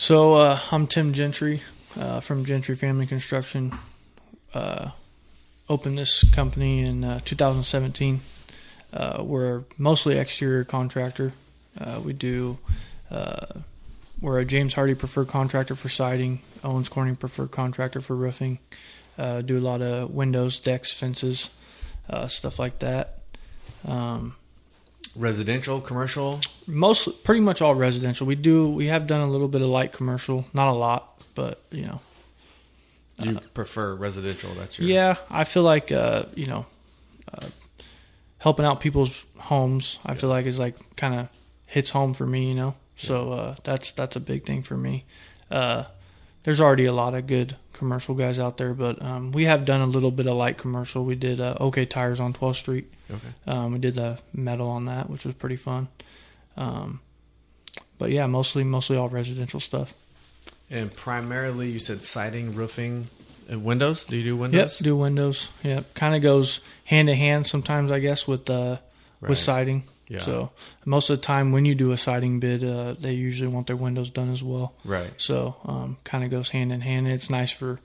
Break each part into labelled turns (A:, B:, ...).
A: So I'm Tim Gentry from Gentry Family Construction. Opened this company in 2017. We're mostly exterior contractor. We're a James Hardie preferred contractor for siding, Owens Corning preferred contractor for roofing. Do a lot of windows, decks, fences, stuff like that.
B: Residential, commercial?
A: Pretty much all residential. We have done a little bit of light commercial, not a lot, but
B: you prefer residential. That's your
A: Yeah, I feel like helping out people's homes. I feel like is like kind of hits home for me, So that's a big thing for me. There's already a lot of good commercial guys out there, but we have done a little bit of light commercial. We did OK Tires on 12th Street.
B: Okay.
A: We did the metal on that, which was pretty fun. But yeah, mostly all residential stuff.
B: And primarily, you said siding, roofing, and windows. Do you do windows?
A: Yep, do windows. Yep, kind of goes hand in hand sometimes, I guess, with siding.
B: Yeah.
A: So most of the time, when you do a siding bid, they usually want their windows done as well.
B: Right.
A: So kind of goes hand in hand. And it's nice for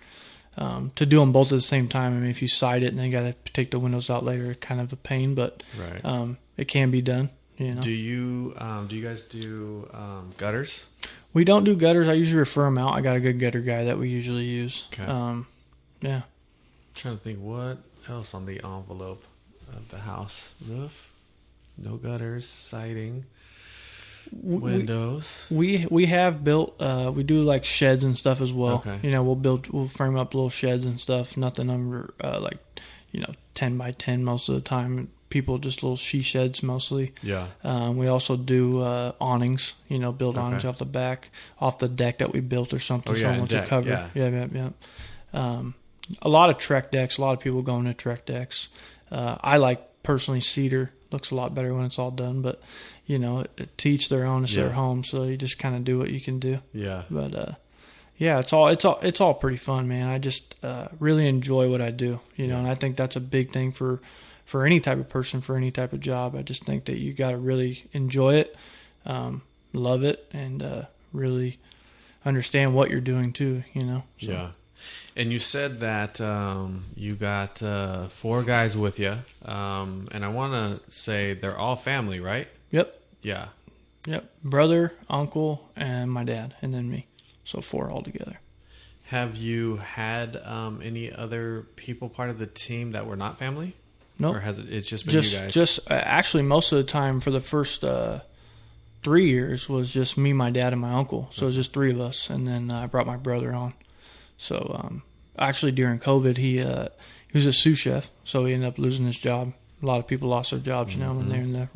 A: to do them both at the same time. I mean, if you side it and then got to take the windows out later, it's kind of a pain, but
B: right.
A: It can be done.
B: Do you guys do gutters?
A: We don't do gutters. I usually refer them out. I got a good gutter guy that we usually use.
B: Okay.
A: Yeah.
B: I'm trying to think what else on the envelope of the house. Roof, no gutters, siding, windows.
A: We have built. We do like sheds and stuff as well.
B: Okay.
A: We'll frame up little sheds and stuff. Nothing under 10 by 10 most of the time. People just little she sheds mostly.
B: Yeah.
A: We also do awnings. Build awnings off the back, off the deck that we built or something. Someone wants to cover. Yeah. A lot of Trek decks. A lot of people go into Trek decks. I like personally cedar. Looks a lot better when it's all done, but to each their own. It's their home, so you just kind of do what you can do.
B: Yeah.
A: But yeah, it's all pretty fun, man. I just really enjoy what I do, and I think that's a big thing for any type of person, for any type of job. I just think that you got to really enjoy it, love it, and really understand what you're doing too, So.
B: Yeah. And you said that you got 4 guys with you, and I want to say they're all family, right?
A: Yep.
B: Yeah.
A: Yep. Brother, uncle, and my dad, and then me. So 4 altogether.
B: Have you had any other people part of the team that were not family?
A: No. Nope.
B: Or has it's just been you guys?
A: Actually, most of the time for the first 3 years was just me, my dad, and my uncle. So it was just 3 of us, and then I brought my brother on. So actually during COVID, he was a sous chef, so he ended up losing his job. A lot of people lost their jobs, when they're in the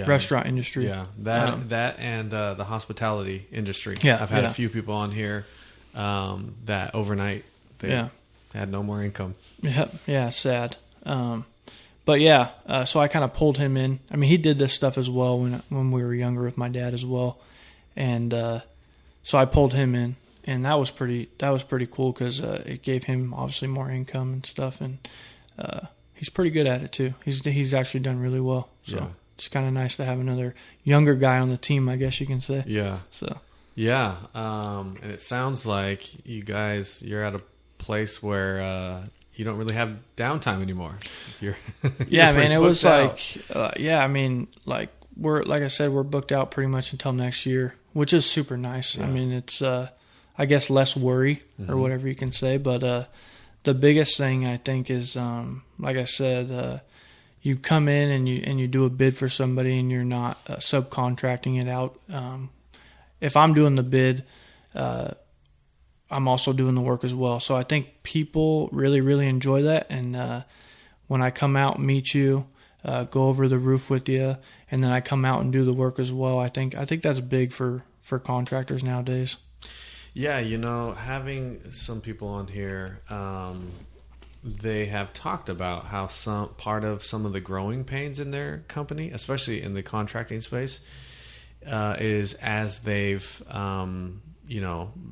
A: restaurant industry.
B: Yeah, that and the hospitality industry.
A: Yeah,
B: I've had a few people on here that overnight they had no more income.
A: Yeah, sad. But yeah, so I kind of pulled him in. I mean, he did this stuff as well when we were younger with my dad as well, and so I pulled him in, and that was pretty cool because it gave him obviously more income and stuff, and he's pretty good at it too. He's actually done really well. So it's kind of nice to have another younger guy on the team, I guess you can say.
B: Yeah.
A: So.
B: Yeah, and it sounds like you're at a place where you don't really have downtime anymore. You're
A: man. It was
B: out.
A: I mean, like I said, we're booked out pretty much until next year, which is super nice. Yeah. I mean, it's I guess less worry or whatever you can say, but the biggest thing I think is like I said, you come in and you do a bid for somebody and you're not subcontracting it out. If I'm doing the bid, I'm also doing the work as well. So I think people really, really enjoy that. And when I come out and meet you, go over the roof with you, and then I come out and do the work as well, I think that's big for contractors nowadays.
B: Yeah, having some people on here, they have talked about how some of the growing pains in their company, especially in the contracting space, is as they've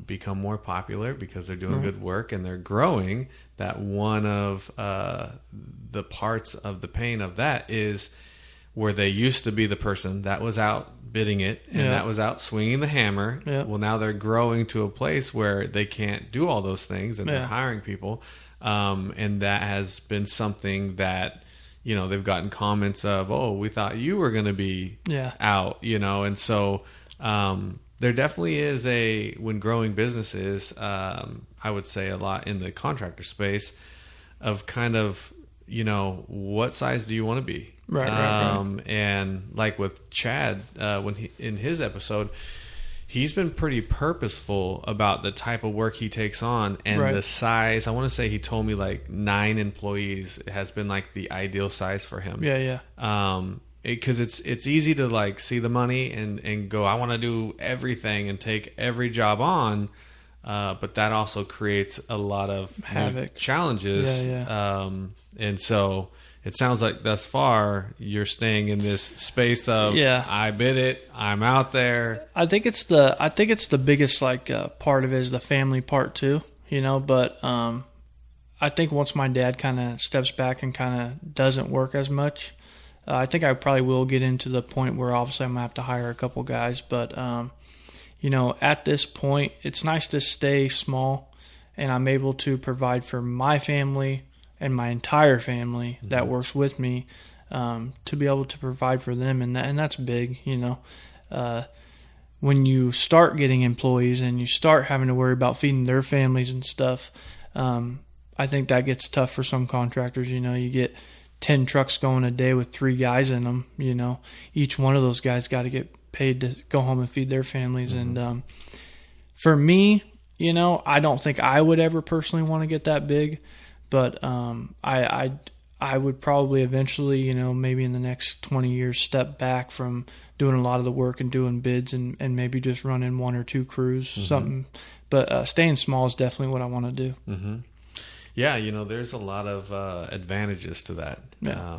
B: become more popular because they're doing good work and they're growing, that one of the parts of the pain of that is where they used to be the person that was out bidding it and that was out swinging the hammer. Well, now they're growing to a place where they can't do all those things, and they're hiring people. And that has been something that, you know, they've gotten comments of, oh, we thought you were going to be out, you know. And so there definitely is when growing businesses, I would say a lot in the contractor space of kind of, you know, what size do you want to be?
A: Right.
B: And like with Chad, when he in his episode, he's been pretty purposeful about the type of work he takes on and the size. I want to say he told me like 9 employees has been like the ideal size for him. Because it's easy to like see the money and go, I want to do everything and take every job on. But that also creates a lot of
A: havoc,
B: challenges. And so it sounds like thus far you're staying in this space of I bid it, I'm out there.
A: I think it's the biggest like part of it is the family part too, you know. But I think once my dad kind of steps back and kind of doesn't work as much, I think I probably will get into the point where obviously I'm gonna have to hire a couple guys. But you know, at this point, it's nice to stay small, and I'm able to provide for my family and my entire family that works with me, to be able to provide for them, and that's big, you know. When you start getting employees and you start having to worry about feeding their families and stuff, I think that gets tough for some contractors. You know, you get 10 trucks going a day with 3 guys in them, you know. Each one of those guys got to get paid to go home and feed their families. And for me, you know, I don't think I would ever personally want to get that big. But I would probably eventually, you know, maybe in the next 20 years, step back from doing a lot of the work and doing bids and maybe just running 1 or 2 crews, something. But staying small is definitely what I want to do.
B: Yeah, you know, there's a lot of advantages to that.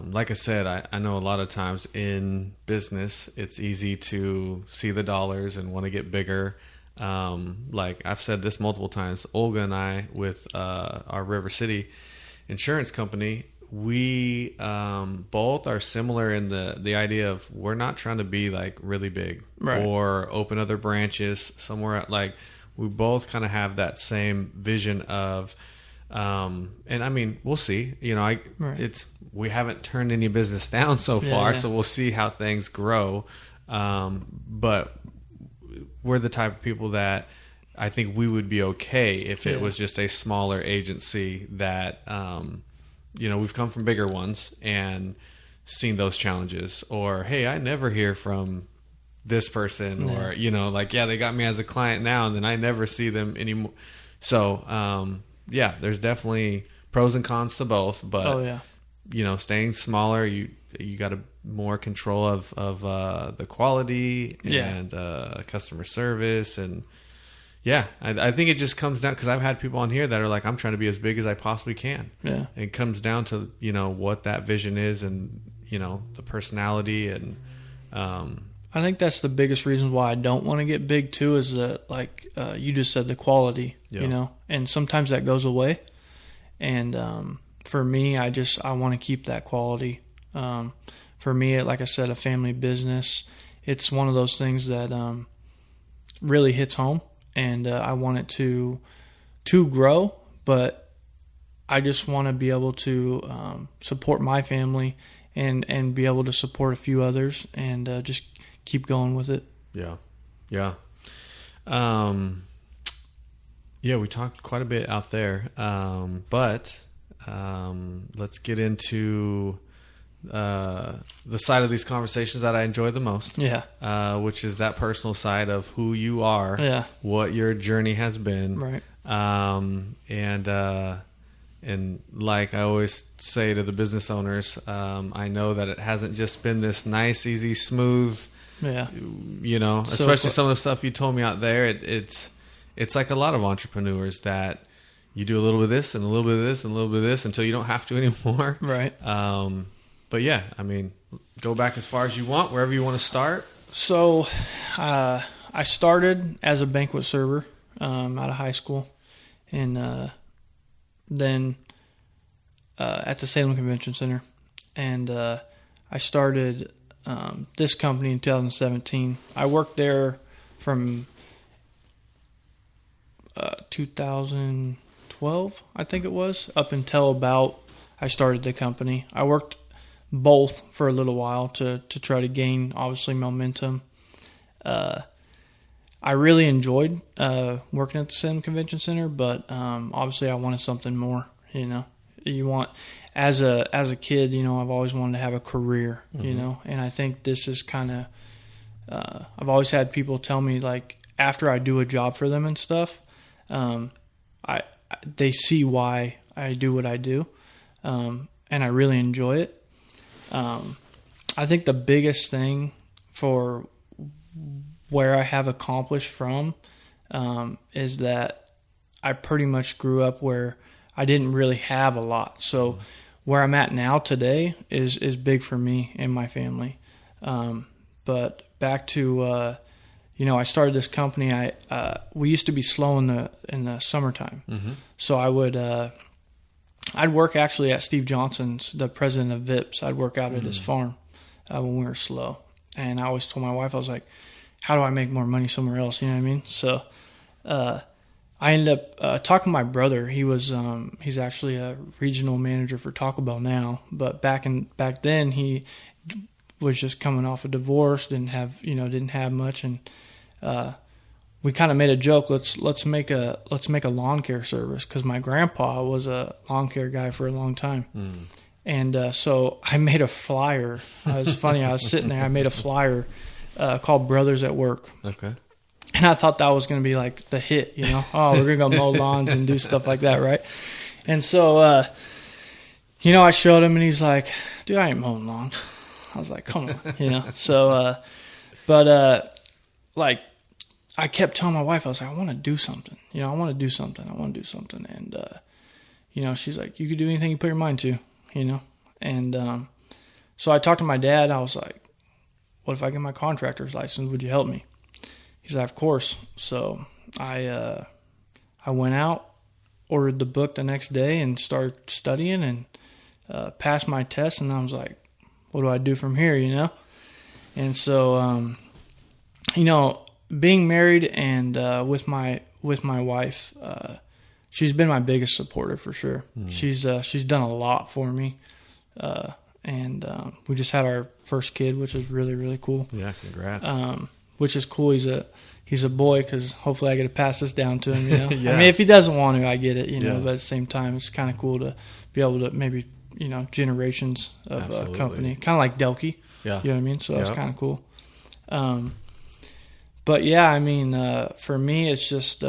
B: Like I said, I know a lot of times in business, it's easy to see the dollars and want to get bigger. Like I've said this multiple times, Olga and I with our River City insurance company, we both are similar in the idea of we're not trying to be like really big or open other branches somewhere. Like we both kind of have that same vision of and I mean, we'll see, you know, we haven't turned any business down so far, so we'll see how things grow. But we're the type of people that I think we would be okay if it was just a smaller agency that, you know, we've come from bigger ones and seen those challenges. Or, hey, I never hear from this person. Or, you know, like, they got me as a client now and then I never see them anymore. So, there's definitely pros and cons to both. But, you know, staying smaller, you got more control of the quality and customer service. And I think it just comes down, because I've had people on here that are like, I'm trying to be as big as I possibly can. It comes down to, you know, what that vision is and, you know, the personality. And
A: I think that's the biggest reason why I don't want to get big too, is that, like you just said, the quality, you know, and sometimes that goes away. And for me, I want to keep that quality. For me, like I said, a family business, it's one of those things that really hits home, and I want it to grow, but I just want to be able to support my family and be able to support a few others and just keep going with it.
B: We talked quite a bit out there, but let's get into the side of these conversations that I enjoy the most, which is that personal side of who you are, what your journey has been, and like I always say to the business owners, I know that it hasn't just been this nice, easy, smooth, you know, especially some of the stuff you told me out there. It's like a lot of entrepreneurs that you do a little bit of this and a little bit of this and a little bit of this until you don't have to anymore. But I mean, go back as far as you want, wherever you want to start.
A: So I started as a banquet server out of high school, and then at the Salem Convention Center. And I started this company in 2017. I worked there from 2012, I think it was, up until about I started the company. I worked both for a little while to try to gain, obviously, momentum. I really enjoyed working at the Salem Convention Center, but obviously I wanted something more. You want, as a kid, I've always wanted to have a career, and I think this is kind of, I've always had people tell me, like, after I do a job for them and stuff, they see why I do what I do, and I really enjoy it. I think the biggest thing for where I have accomplished from is that I pretty much grew up where I didn't really have a lot. So where I'm at now today is big for me and my family. But back to I started this company. We used to be slow in the summertime, so I would I'd work actually at Steve Johnson's, the president of Vips. I'd work out at his farm when we were slow, and I always told my wife, I was like, how do I make more money somewhere else? You know what I mean? So I ended up talking to my brother. He's actually a regional manager for Taco Bell now, but back then he was just coming off a divorce, didn't have much, and we kind of made a joke. Let's make a lawn care service, because my grandpa was a lawn care guy for a long time, and so I made a flyer. It was funny. I was sitting there. I made a flyer called Brothers at Work.
B: Okay.
A: And I thought that was going to be like the hit, Oh, we're going to go mow lawns and do stuff like that, right? And so, I showed him, and he's like, dude, I ain't mowing lawns. I was like, come on, So, like, I kept telling my wife, I was like, I want to do something. I want to do something. And, she's like, you could do anything you put your mind to, And so I talked to my dad. I was like, what if I get my contractor's license? Would you help me? He's like, of course. So I went out, ordered the book the next day, and started studying, and passed my test. And I was like, what do I do from here, And so, being married and with my wife, she's been my biggest supporter for sure. She's done a lot for me, and we just had our first kid, which is really, really cool.
B: Yeah, congrats.
A: Which is cool. He's a boy, because hopefully I get to pass this down to him.
B: Yeah.
A: I mean, if he doesn't want to, I get it.
B: Yeah.
A: But at the same time, it's kind of cool to be able to maybe generations of a company, kind of like Delkey.
B: Yeah.
A: You know what I mean? So that's kind of cool. But yeah, I mean, for me, it's just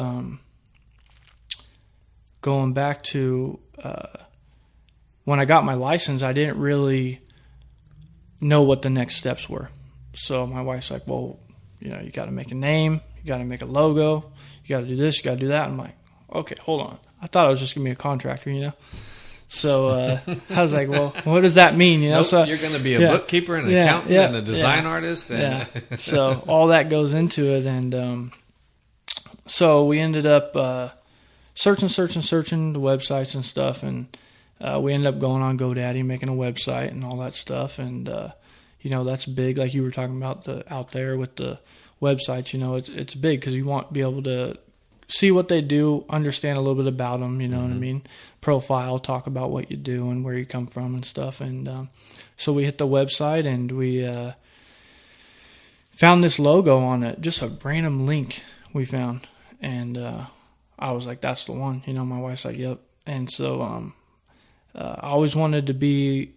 A: going back to when I got my license, I didn't really know what the next steps were. So my wife's like, well, you got to make a name, you got to make a logo, you got to do this, you got to do that. I'm like, okay, hold on. I thought I was just going to be a contractor, So I was like, well, what does that mean?
B: Nope,
A: so
B: you're going to be a bookkeeper and an accountant and a design artist. And
A: So all that goes into it. And so we ended up searching the websites and stuff. And we ended up going on GoDaddy, making a website and all that stuff. And, that's big. Like you were talking about out there with the websites, it's big, because you want to be able to see what they do, understand a little bit about them, what I mean? Profile, talk about what you do and where you come from and stuff. And so we hit the website, and we found this logo on it, just a random link we found. And I was like, that's the one. My wife's like, yep. And so I always wanted to be,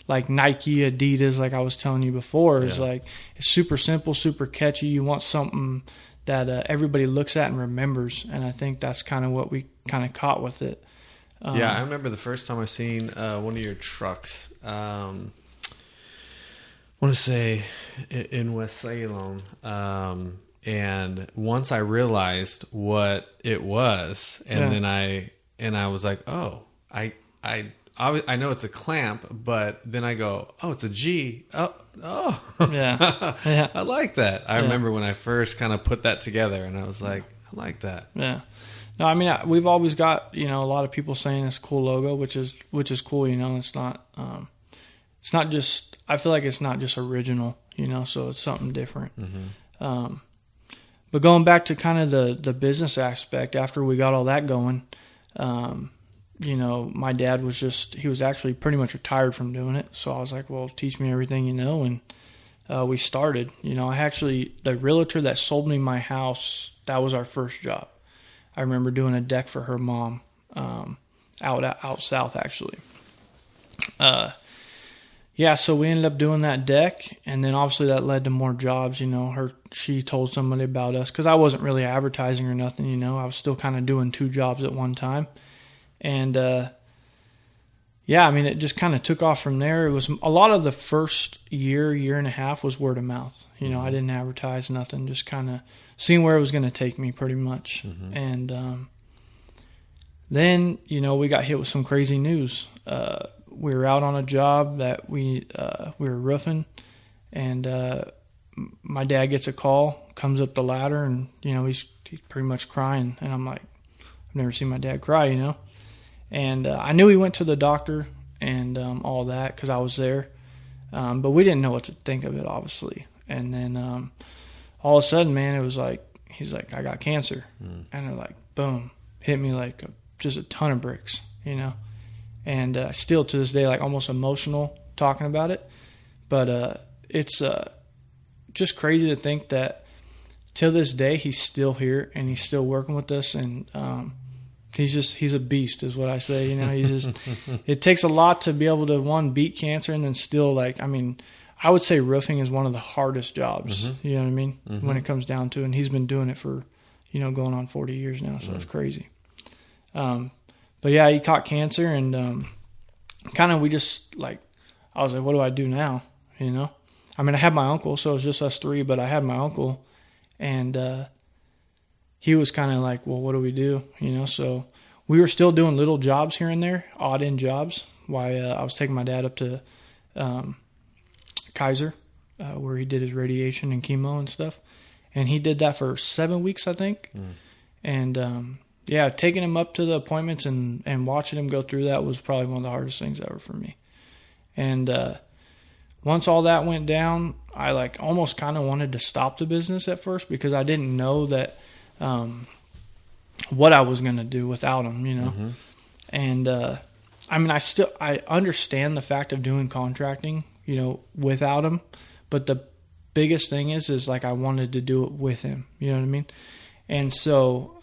A: like Nike, Adidas, like I was telling you before. Is like, it's super simple, super catchy. You want something that everybody looks at and remembers, and I think that's kind of what we kind of caught with it.
B: I remember the first time I seen one of your trucks. I want to say in West Salem, and once I realized what it was, and then I was like, oh, I know it's a clamp, but then I go, oh, it's a G. Oh,
A: yeah.
B: I like that. I remember when I first kind of put that together, and I was like, I like that.
A: Yeah. No, I mean, we've always got, a lot of people saying it's a cool logo, which is cool. It's not, it's not just, I feel like it's not just original, you know, so it's something different. But going back to kind of the business aspect, after we got all that going, you know, my dad he was actually pretty much retired from doing it. So I was like, well, teach me everything you know. And we started, you know, the realtor that sold me my house, that was our first job. I remember doing a deck for her mom, out south actually. Yeah, so we ended up doing that deck, and then obviously that led to more jobs. You know, she told somebody about us because I wasn't really advertising or nothing. You know, I was still kind of doing 2 jobs at one time, and yeah, I mean, it just kind of took off from there. It was a lot of the first year and a half was word of mouth. You know, I didn't advertise nothing, just kind of seeing where it was going to take me, pretty much. And then, you know, we got hit with some crazy news. We were out on a job that we were roofing, and my dad gets a call, comes up the ladder, and, you know, he's pretty much crying. And I'm like, I've never seen my dad cry, you know. And I knew he went to the doctor and all that because I was there, but we didn't know what to think of it, obviously. And then all of a sudden, man, it was like, he's like, I got cancer. And it like, boom, hit me like just a ton of bricks, you know. And still to this day, like almost emotional talking about it. But it's just crazy to think that till this day, he's still here and he's still working with us. And he's a beast is what I say. You know, he's just, it takes a lot to be able to, one, beat cancer, and then still, like, I mean, I would say roofing is one of the hardest jobs, you know what I mean, when it comes down to it. And he's been doing it for, you know, going on 40 years now, so it's crazy. But yeah, he caught cancer, and kind of we just, like, I was like, what do I do now, you know? I mean, I had my uncle, so it was just us 3, but I had my uncle, and he was kind of like, well, what do we do, you know? So we were still doing little jobs here and there, odd-end jobs, while I was taking my dad up to Kaiser, where he did his radiation and chemo and stuff. And he did that for 7 weeks, I think. And yeah, taking him up to the appointments and watching him go through that was probably one of the hardest things ever for me. And once all that went down, I like almost kind of wanted to stop the business at first because I didn't know that what I was going to do without him, you know. And I mean, I understand the fact of doing contracting, you know, without him, but the biggest thing is like I wanted to do it with him, you know what I mean? And so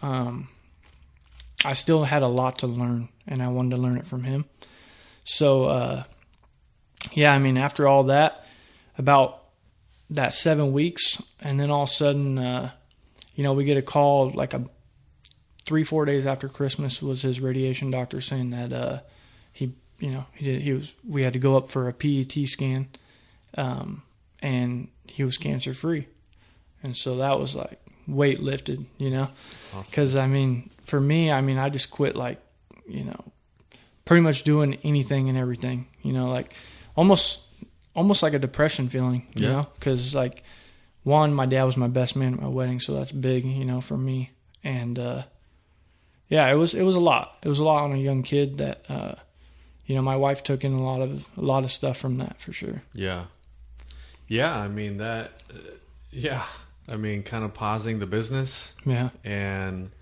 A: I still had a lot to learn, and I wanted to learn it from him. So yeah, I mean, after all that, about that 7 weeks, and then all of a sudden, you know, we get a call like 3-4 days after Christmas was his radiation doctor saying that we had to go up for a PET scan, and he was cancer free. And so that was like weight lifted, you know, because I mean, for me, I mean, I just quit, like, you know, pretty much doing anything and everything, you know, like almost like a depression feeling, you know, because like, one, my dad was my best man at my wedding, so that's big, you know, for me. And yeah, it was a lot. It was a lot on a young kid that you know, my wife took in a lot of stuff from that, for sure. Yeah.
B: I mean that. I mean, kind of pausing the business. Yeah. And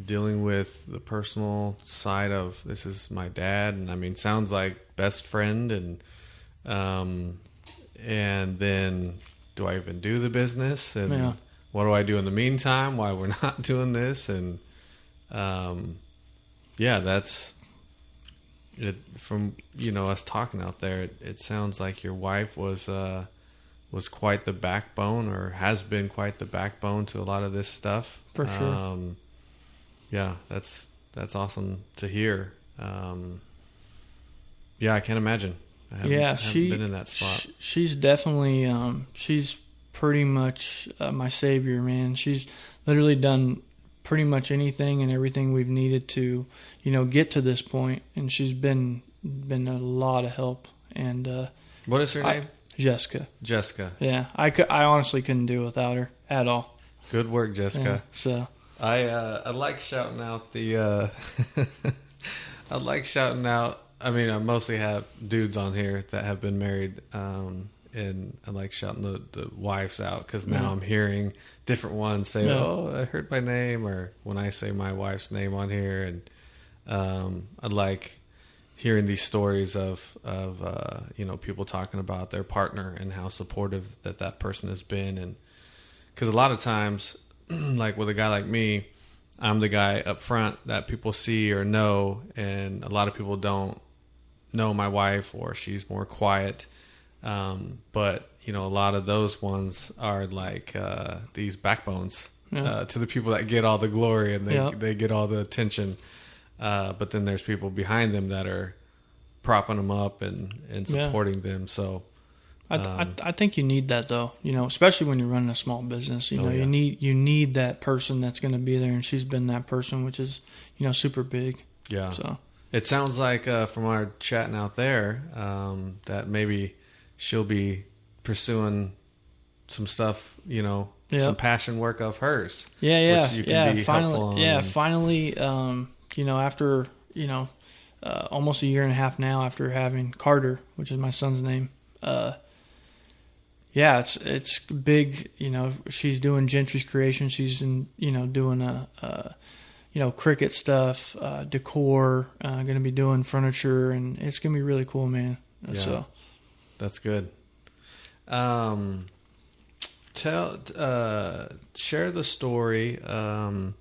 B: dealing with the personal side of, this is my dad, and I mean, sounds like best friend, and then, do I even do the business? And what do I do in the meantime while we're not doing this? And yeah, that's it. From, you know, us talking out there, it sounds like your wife was quite the backbone, or has been quite the backbone to a lot of this stuff.
A: For sure.
B: Yeah, that's awesome to hear. Yeah, I can't imagine. I haven't been in that spot.
A: She's definitely, she's pretty much my savior, man. She's literally done pretty much anything and everything we've needed to, you know, get to this point. And she's been a lot of help. And
B: what is her name?
A: Jessica.
B: Yeah,
A: I honestly couldn't do it without her at all.
B: Good work, Jessica.
A: Yeah, so I
B: like shouting out the I like shouting out I mean, I mostly have dudes on here that have been married, and I like shouting the wives out because now I'm hearing different ones say, "Oh, I heard my name," or when I say my wife's name on here, and I like hearing these stories of people talking about their partner and how supportive that person has been, and because a lot of times, like with a guy like me, I'm the guy up front that people see or know, and a lot of people don't know my wife, or she's more quiet. But a lot of those ones are like these backbones to the people that get all the glory and they get all the attention. But then there's people behind them that are propping them up and supporting them. So
A: I think you need that though, especially when you're running a small business. You need that person that's going to be there, and she's been that person, which is super big.
B: Yeah.
A: So
B: it sounds like from our chatting out there that maybe she'll be pursuing some stuff, some passion work of hers.
A: Yeah.
B: Which you can be helpful on.
A: Finally, after almost a year and a half now, after having Carter, which is my son's name. It's big. She's doing Gentry's Creation. She's doing cricket stuff, decor. Going to be doing furniture, and it's going to be really cool, man. So
B: that's good. Share the story of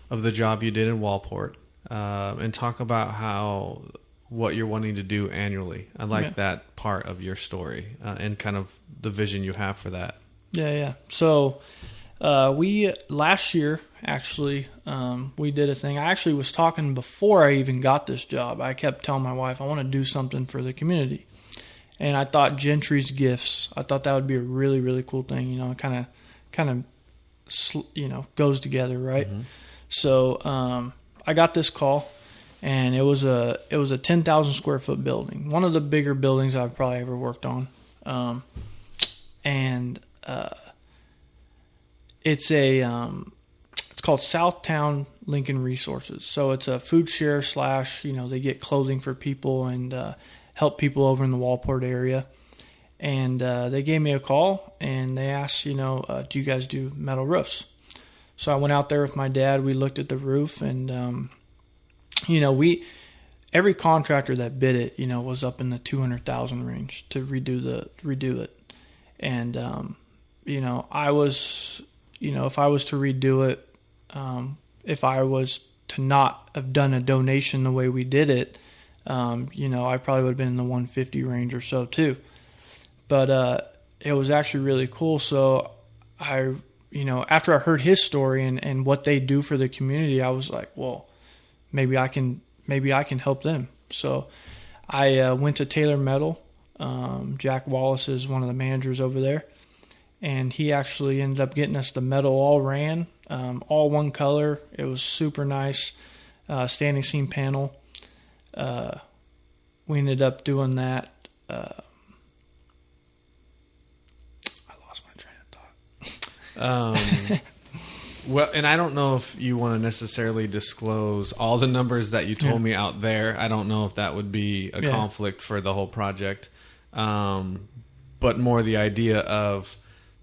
B: the job you did in Wallport, and talk about what you're wanting to do annually. I like that part of your story, and kind of the vision you have for that.
A: Yeah. So we last year actually we did a thing. I actually was talking before I even got this job. I kept telling my wife I want to do something for the community. And I thought Gentry's Gifts, I thought that would be a really, really cool thing. It kind of goes together, right? Mm-hmm. So I got this call, and it was a 10,000 square foot building, one of the bigger buildings I've probably ever worked on. It's called Southtown Lincoln Resources. So it's a food share / they get clothing for people and help people over in the Wallport area. And they gave me a call, and they asked, do you guys do metal roofs? So I went out there with my dad. We looked at the roof, and, every contractor that bid it, was up in the $200,000 range to redo it. And, I was, if I was to redo it, if I was to not have done a donation the way we did it, I probably would have been in the 150 range or so too. But it was actually really cool. So I, after I heard his story and what they do for the community, I was like, well, maybe I can help them. So I went to Taylor Metal. Jack Wallace is one of the managers over there, and he actually ended up getting us the metal all ran, all one color. It was super nice, standing seam panel. We ended up doing that. I lost my train of thought.
B: Well, and I don't know if you want to necessarily disclose all the numbers that you told me out there. I don't know if that would be a conflict for the whole project. But more the idea of,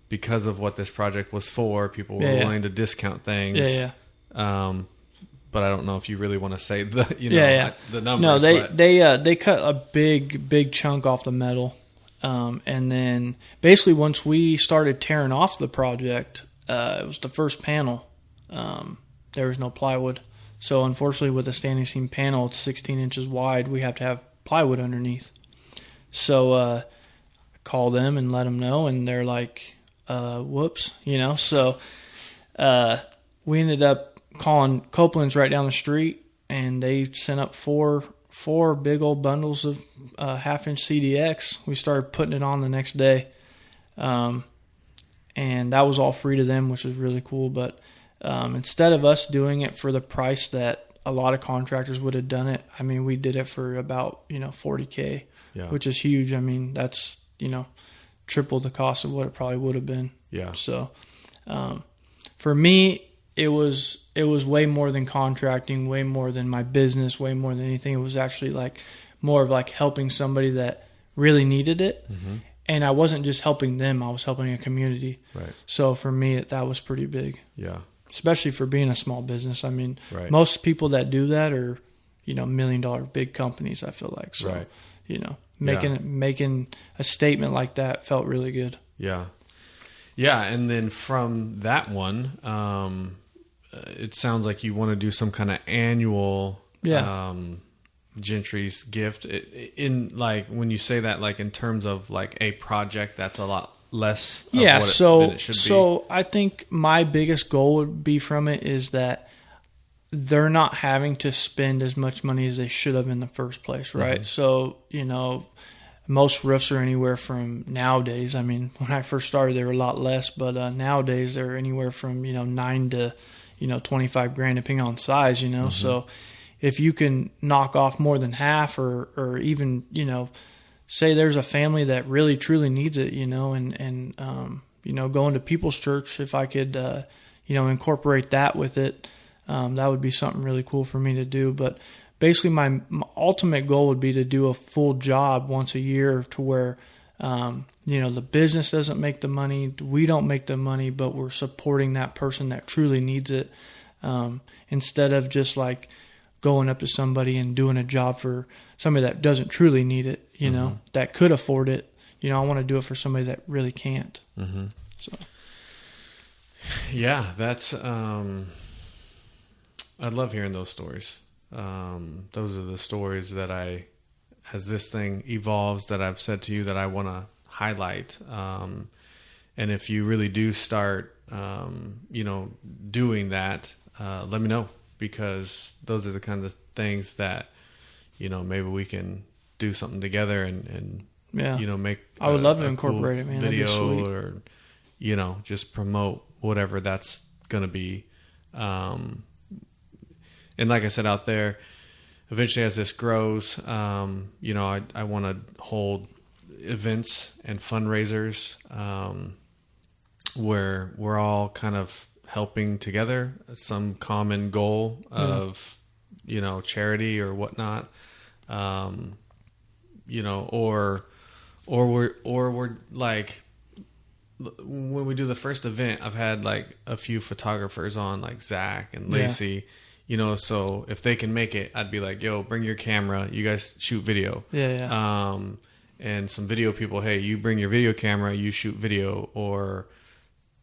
B: because of what this project was for, people were willing to discount things. But I don't know if you really want to say the the numbers.
A: No, they cut a big chunk off the metal, and then basically once we started tearing off the project, it was the first panel. There was no plywood, so unfortunately with a standing seam panel, it's 16 inches wide. We have to have plywood underneath. So I call them and let them know, and they're like, "Whoops," So we ended up calling Copeland's right down the street, and they sent up four big old bundles of half-inch CDX. We started putting it on the next day, and that was all free to them, which was really cool. But instead of us doing it for the price that a lot of contractors would have done it, I mean, we did it for about $40K, which is huge. I mean, that's triple the cost of what it probably would have been.
B: Yeah.
A: So for me, it was way more than contracting, way more than my business, way more than anything. It was actually like more of like helping somebody that really needed it.
B: Mm-hmm.
A: And I wasn't just helping them, I was helping a community.
B: Right.
A: So for me, that was pretty big.
B: Yeah.
A: Especially for being a small business. I mean,
B: Right.
A: most people that do that are, $1 million big companies, I feel like. So,
B: Right.
A: making a statement like that felt really good.
B: Yeah. Yeah. And then from that one, it sounds like you want to do some kind of annual, Gentry's gift. In like, when you say that, like in terms of like a project, that's a lot less. Of
A: Yeah.
B: what
A: So,
B: it should be.
A: so I think my biggest goal would be from it is that they're not having to spend as much money as they should have in the first place, right?
B: Mm-hmm.
A: So, most roofs are anywhere from nowadays. I mean, when I first started, they were a lot less, but nowadays they're anywhere from, $9,000 to, $25,000, depending on size,
B: Mm-hmm.
A: So if you can knock off more than half or even, say there's a family that really truly needs it, and going to People's Church, if I could, incorporate that with it, that would be something really cool for me to do. But basically my ultimate goal would be to do a full job once a year to where, the business doesn't make the money, we don't make the money, but we're supporting that person that truly needs it. Instead of just like going up to somebody and doing a job for somebody that doesn't truly need it,
B: Mm-hmm.
A: that could afford it. I want to do it for somebody that really can't.
B: Mm-hmm.
A: So,
B: yeah, that's, I love hearing those stories. Those are the stories that as this thing evolves, that I've said to you that I want to highlight. And if you really do start, doing that, let me know, because those are the kinds of things that, maybe we can do something together and
A: yeah,
B: make.
A: I would love to
B: a
A: incorporate it, man. That'd be
B: Video
A: sweet.
B: or, just promote whatever that's going to be. And like I said out there, eventually as this grows, I want to hold events and fundraisers where we're all kind of helping together, some common goal of, charity or whatnot, or we're like, when we do the first event, I've had like a few photographers on, like Zach and Lacey, so if they can make it, I'd be like, yo, bring your camera, you guys shoot video.
A: Yeah.
B: And some video people, hey, you bring your video camera, you shoot video. Or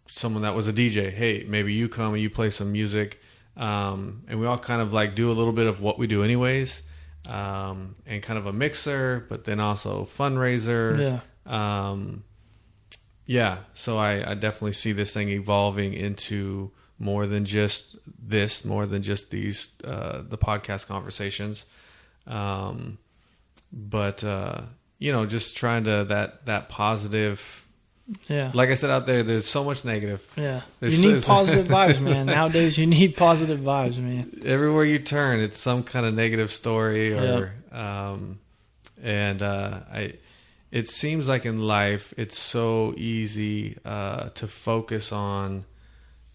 B: someone that was a DJ, hey, maybe you come and you play some music. And we all kind of like do a little bit of what we do anyways. And kind of a mixer, but then also fundraiser.
A: Yeah.
B: So I definitely see this thing evolving into more than just these, the podcast conversations. But just trying to, that positive,
A: Yeah.
B: like I said out there, there's so much negative.
A: Yeah.
B: There's
A: You need positive vibes, man. Nowadays, you need positive vibes, man.
B: Everywhere you turn, it's some kind of negative story or, it seems like in life, it's so easy, to focus on,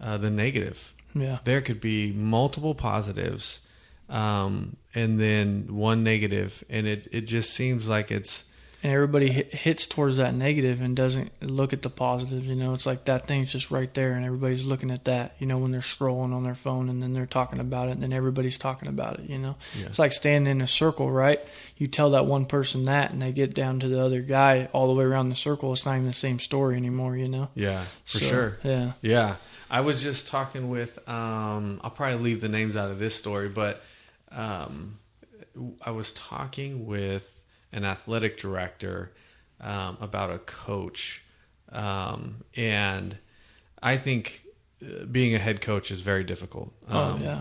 B: the negative.
A: Yeah.
B: There could be multiple positives, and then one negative, and it just seems like it's,
A: And everybody hits towards that negative and doesn't look at the positives. It's like that thing's just right there, and everybody's looking at that. When they're scrolling on their phone, and then they're talking about it, and then everybody's talking about it. It's like standing in a circle, right? You tell that one person that, and they get down to the other guy all the way around the circle. It's not even the same story anymore.
B: Yeah, for
A: So,
B: sure.
A: Yeah.
B: Yeah. I was just talking with, I'll probably leave the names out of this story, but I was talking with an athletic director about a coach. And I think being a head coach is very difficult,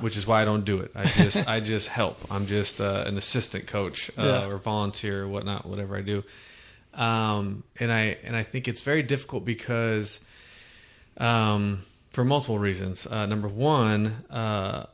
B: which is why I don't do it. I just help. I'm just an assistant coach or volunteer or whatnot, whatever I do. And I think it's very difficult because for multiple reasons. Number one,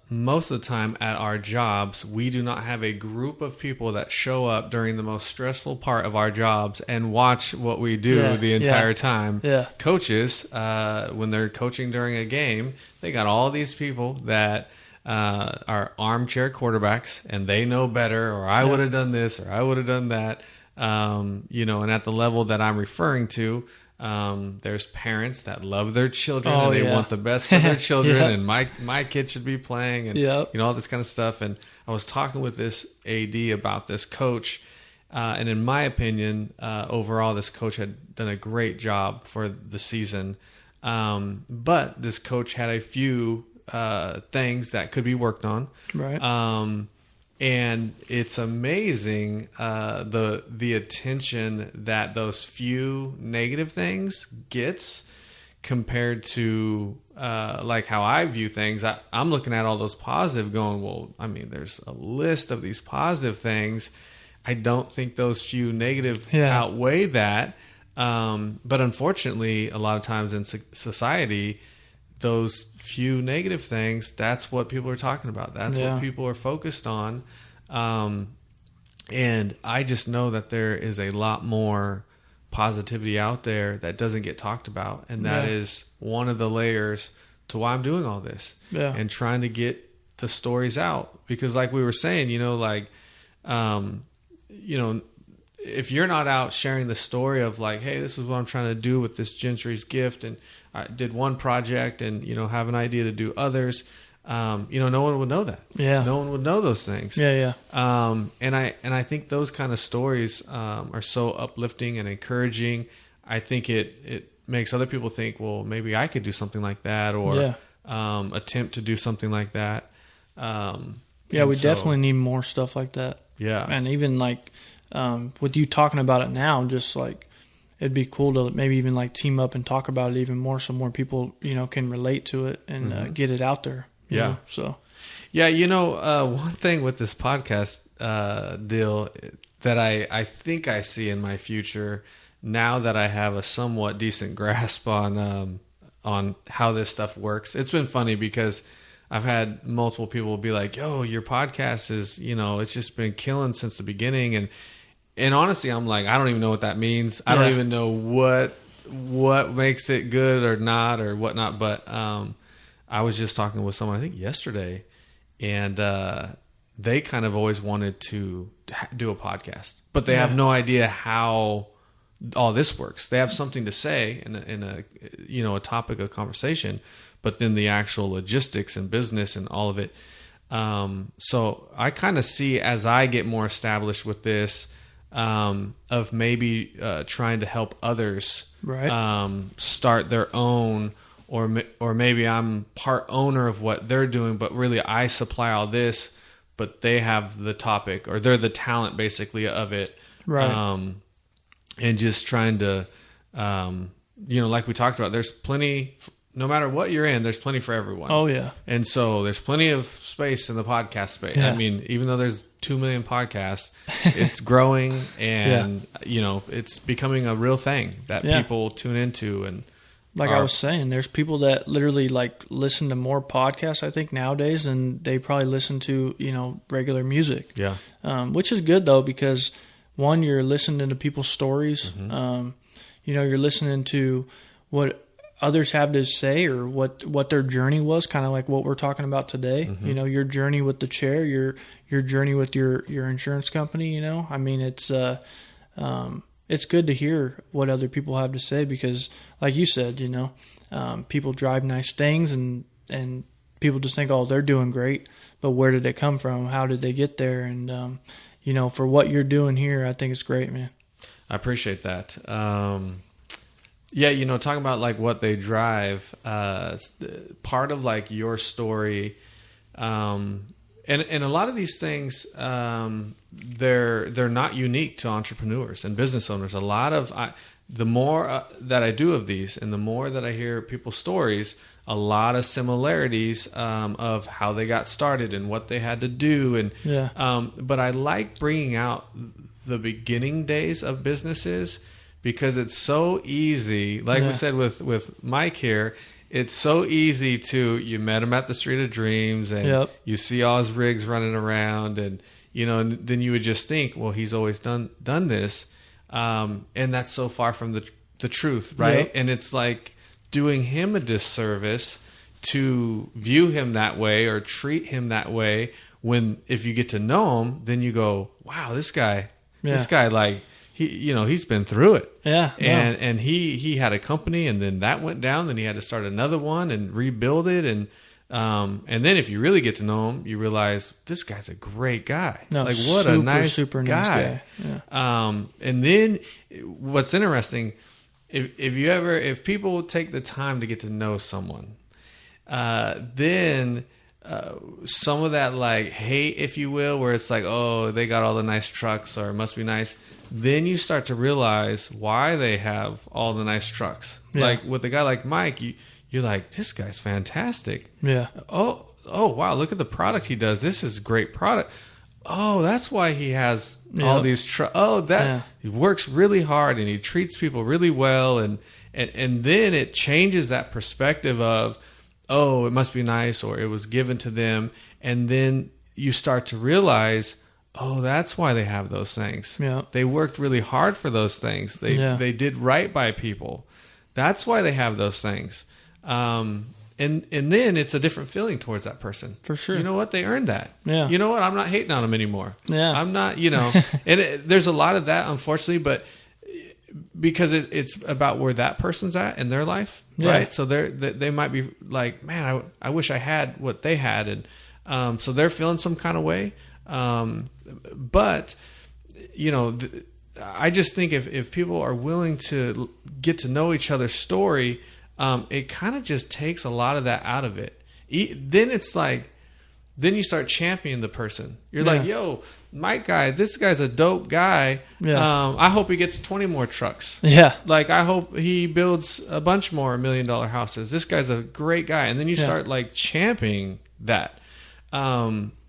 B: most of the time at our jobs, we do not have a group of people that show up during the most stressful part of our jobs and watch what we do the entire time.
A: Yeah.
B: Coaches, when they're coaching during a game, they got all these people that are armchair quarterbacks, and they know better, or I would have done this, or I would have done that. And at the level that I'm referring to, there's parents that love their children and they want the best for their children, and my kid should be playing, and all this kind of stuff. And I was talking with this AD about this coach, and in my opinion, overall, this coach had done a great job for the season. But this coach had a few things that could be worked on.
A: Right.
B: And it's amazing the attention that those few negative things gets compared to like how I view things. I'm looking at all those positive going, well, I mean, there's a list of these positive things. I don't think those few negative outweigh that. But unfortunately, a lot of times in society, those few negative things, that's what people are talking about. That's what people are focused on. And I just know that there is a lot more positivity out there that doesn't get talked about. And that is one of the layers to why I'm doing all this and trying to get the stories out. Because like we were saying, if you're not out sharing the story of like, hey, this is what I'm trying to do with this Gentry's gift, and I did one project and, have an idea to do others, no one would know that. Yeah. No one would know those things.
A: Yeah.
B: And I think those kind of stories are so uplifting and encouraging. I think it makes other people think, well, maybe I could do something like that, or attempt to do something like that.
A: We definitely need more stuff like that.
B: Yeah.
A: And even like, with you talking about it now, just like it'd be cool to maybe even like team up and talk about it even more, so more people can relate to it and get it out there. You know? So
B: one thing with this podcast deal that I think I see in my future, now that I have a somewhat decent grasp on how this stuff works. It's been funny because I've had multiple people be like, yo, your podcast is, it's just been killing since the beginning. And honestly, I'm like, I don't even know what that means. I don't even know what makes it good or not or whatnot. But I was just talking with someone, I think yesterday, and they kind of always wanted to do a podcast, but they have no idea how all this works. They have something to say in a topic of conversation, but then the actual logistics and business and all of it. So I kind of see, as I get more established with this, of maybe trying to help others start their own, or maybe I'm part owner of what they're doing, but really I supply all this, but they have the topic, or they're the talent basically of it.
A: Right.
B: And just trying to, like we talked about, there's plenty. No matter what you're in, there's plenty for everyone.
A: Oh, yeah.
B: And so there's plenty of space in the podcast space. Yeah. I mean, even though there's 2 million podcasts, it's growing, and, it's becoming a real thing that people tune into. And
A: like I was saying, there's people that literally like listen to more podcasts, I think, nowadays, than they probably listen to, regular music.
B: Yeah.
A: Which is good, though, because, one, you're listening to people's stories. Mm-hmm. You're listening to what others have to say, or what their journey was, kind of like what we're talking about today. Mm-hmm. Your journey with the chair, your journey with your insurance company. I mean, it's good to hear what other people have to say, because like you said, people drive nice things, and people just think, oh, they're doing great, but where did it come from? How did they get there? And for what you're doing here, I think it's great, man.
B: I appreciate that. Talking about like what they drive, part of like your story, and a lot of these things, they're not unique to entrepreneurs and business owners. A lot of the more that I do of these, and the more that I hear people's stories, a lot of similarities of how they got started and what they had to do, and but I like bringing out the beginning days of businesses, because it's so easy. Like we said with Mike here, it's so easy you met him at the Street of Dreams, and you see all his rigs running around, and and then you would just think, well, he's always done this, and that's so far from the truth, right? Yep. And it's like doing him a disservice to view him that way or treat him that way. When if you get to know him, then you go, wow, this guy, like he's been through it.
A: Yeah,
B: and he had a company, and then that went down. Then he had to start another one and rebuild it, and then if you really get to know him, you realize this guy's a great guy.
A: No,
B: like what a nice
A: super
B: guy.
A: Nice guy. Yeah.
B: And then what's interesting, if people take the time to get to know someone, then some of that like hate, if you will, where it's like, oh, they got all the nice trucks or it must be nice. Then you start to realize why they have all the nice trucks.
A: Yeah.
B: Like with a guy like Mike, you're like, this guy's fantastic.
A: Yeah.
B: Oh, wow, look at the product he does. This is great product. Oh, that's why he has all these trucks. Oh, he works really hard and he treats people really well. And then it changes that perspective of, oh, it must be nice, or it was given to them. And then you start to realize, oh, that's why they have those things.
A: Yeah.
B: They worked really hard for those things. They did right by people. That's why they have those things. And then it's a different feeling towards that person.
A: For sure.
B: You know what? They earned that.
A: Yeah.
B: You know what? I'm not hating on them anymore.
A: Yeah.
B: I'm not, and there's a lot of that, unfortunately, but because it's about where that person's at in their life, right? So they might be like, man, I wish I had what they had. And so they're feeling some kind of way. But, I just think if people are willing to get to know each other's story, it kind of just takes a lot of that out of it. Then it's like, then you start championing the person. You're like, yo, Mike guy, this guy's a dope guy.
A: Yeah.
B: I hope he gets 20 more trucks.
A: Yeah.
B: Like, I hope he builds a bunch more $1 million houses. This guy's a great guy. And then you start like championing that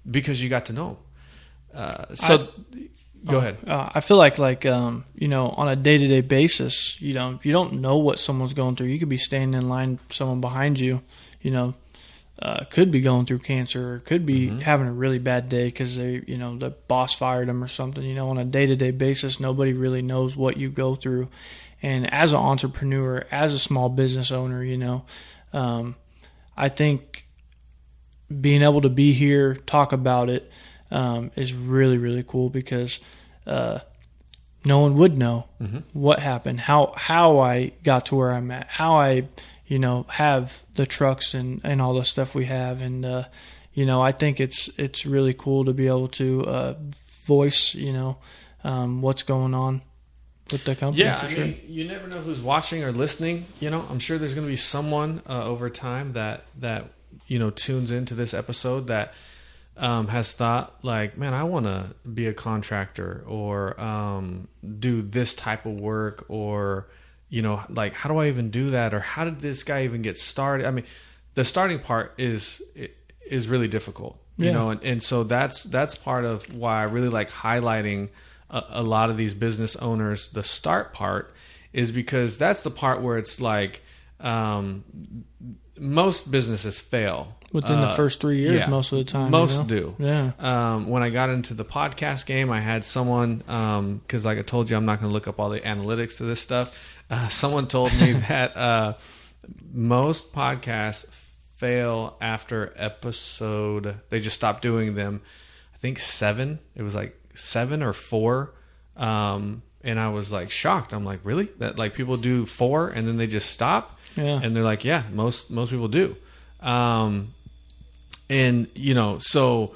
B: because you got to know him. Go ahead.
A: I feel like on a day-to-day basis, you don't know what someone's going through. You could be standing in line, someone behind you, could be going through cancer, or could be having a really bad day because the boss fired them or something. On a day-to-day basis, nobody really knows what you go through. And as an entrepreneur, as a small business owner, I think being able to be here, talk about it, is really, really cool because no one would know what happened, how I got to where I'm at, how I have the trucks and all the stuff we have. And, I think it's really cool to be able to voice, what's going on with the company.
B: Yeah,
A: for sure.
B: mean, you never know who's watching or listening. I'm sure there's going to be someone over time that tunes into this episode that has thought like, man, I want to be a contractor or do this type of work, or like, how do I even do that, or how did this guy even get started? I mean, the starting part is really difficult, and so that's part of why I really like highlighting a lot of these business owners. The start part is because that's the part where it's like most businesses fail
A: within the first 3 years. Most of the time,
B: most do.
A: Yeah.
B: When I got into the podcast game, I had someone, because like I told you, I'm not going to look up all the analytics to this stuff. Someone told me that most podcasts fail after episode. They just stop doing them. I think 7. It was like 7 or 4. And I was like shocked. I'm like, really? That like people do 4 and then they just stop?
A: Yeah.
B: And they're like, yeah, most people do. And so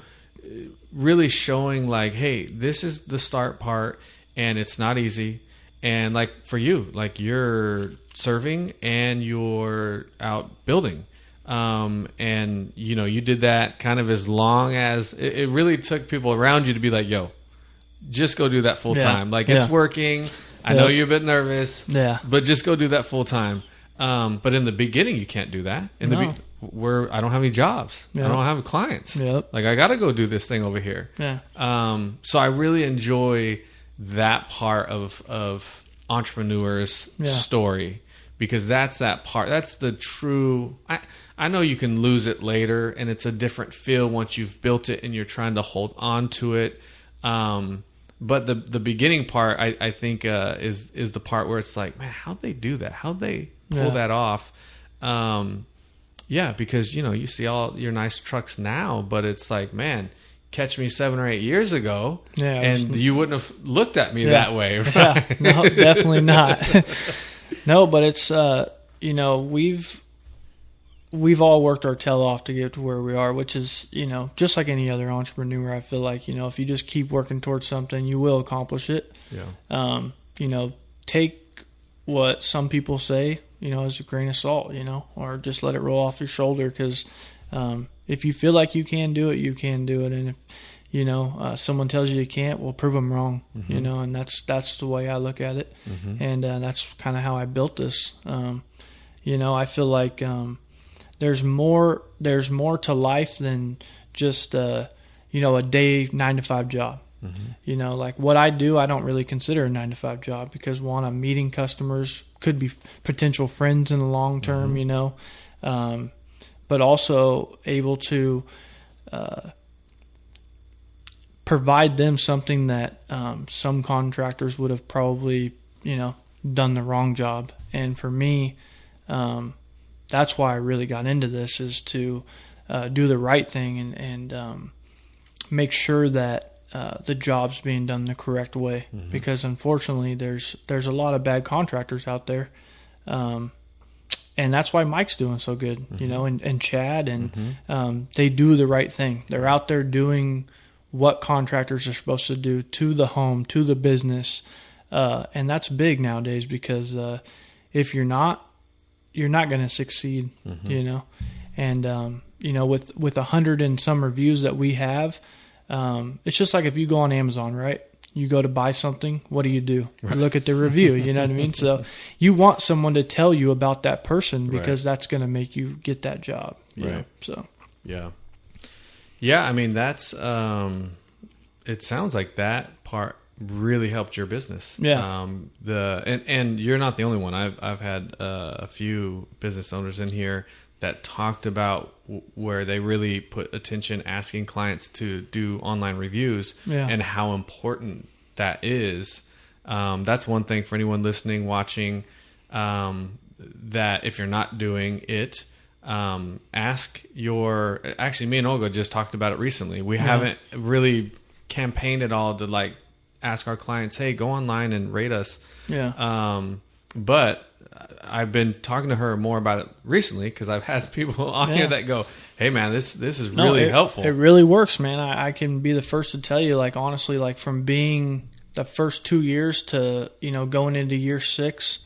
B: really showing like, hey, this is the start part, and it's not easy. And like for you, like you're serving and you're out building. And you did that kind of as long as it really took people around you to be like, yo, just go do that full time. Like it's working. I know you're a bit nervous, but just go do that full time. But in the beginning, you can't do that. Where I don't have any jobs, I don't have clients. Like I got to go do this thing over here. So I really enjoy that part of entrepreneurs' story, because that's that part. That's the true. I know you can lose it later, and it's a different feel once you've built it and you're trying to hold on to it. But the beginning part, I think, is the part where it's like, man, how'd they do that? How'd they pull that off? Yeah, because you see all your nice trucks now, but it's like, man, catch me 7 or 8 years ago, and you wouldn't have looked at me that way. Right?
A: Yeah, no, definitely not. No, but it's we've all worked our tail off to get to where we are, which is, just like any other entrepreneur. I feel like, if you just keep working towards something, you will accomplish it.
B: Yeah.
A: Take what some people say, as a grain of salt, or just let it roll off your shoulder. Because if you feel like you can do it, you can do it. And if, someone tells you can't, well, prove them wrong, and that's the way I look at it.
B: Mm-hmm.
A: And that's kind of how I built this. I feel like there's more to life than just a day 9-to-5 job.
B: Mm-hmm.
A: Like what I do, I don't really consider a 9-to-5 job, because one, I'm meeting customers, could be potential friends in the long term,
B: Mm-hmm.
A: But also able to provide them something that some contractors would have probably done the wrong job. And for me, that's why I really got into this, is to do the right thing and make sure that the job's being done the correct way. Mm-hmm. Because unfortunately, there's a lot of bad contractors out there, and that's why Mike's doing so good,
B: Mm-hmm.
A: And Chad, and
B: Mm-hmm.
A: They do the right thing. They're out there doing what contractors are supposed to do to the home, to the business, and that's big nowadays, because if you're not going to succeed,
B: Mm-hmm.
A: And with 100 and some reviews that we have, it's just like if you go on Amazon, right? You go to buy something, what do? You look at the review, you know what I mean? So you want someone to tell you about that person, because that's going to make you get that job. You know? So
B: yeah. I mean, that's it sounds like that part really helped your business.
A: Yeah.
B: And you're not the only one. I've had a few business owners in here that talked about where they really put attention asking clients to do online reviews, and how important that is. That's one thing for anyone listening, watching, that if you're not doing it, actually me and Olga just talked about it recently. We haven't really campaigned at all to ask our clients, hey, go online and rate us. But I've been talking to her more about it recently, because I've had people on here that go, hey man, this is really helpful.
A: It really works, man. I can be the first to tell you, honestly, from being the first 2 years to, going into year 6,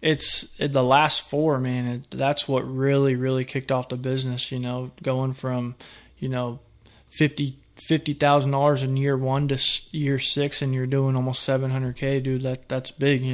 A: it's the last 4, man. That's what really, really kicked off the business, going from, $50,000 in year 1 to year 6, and you're doing almost $700K, dude. That's big,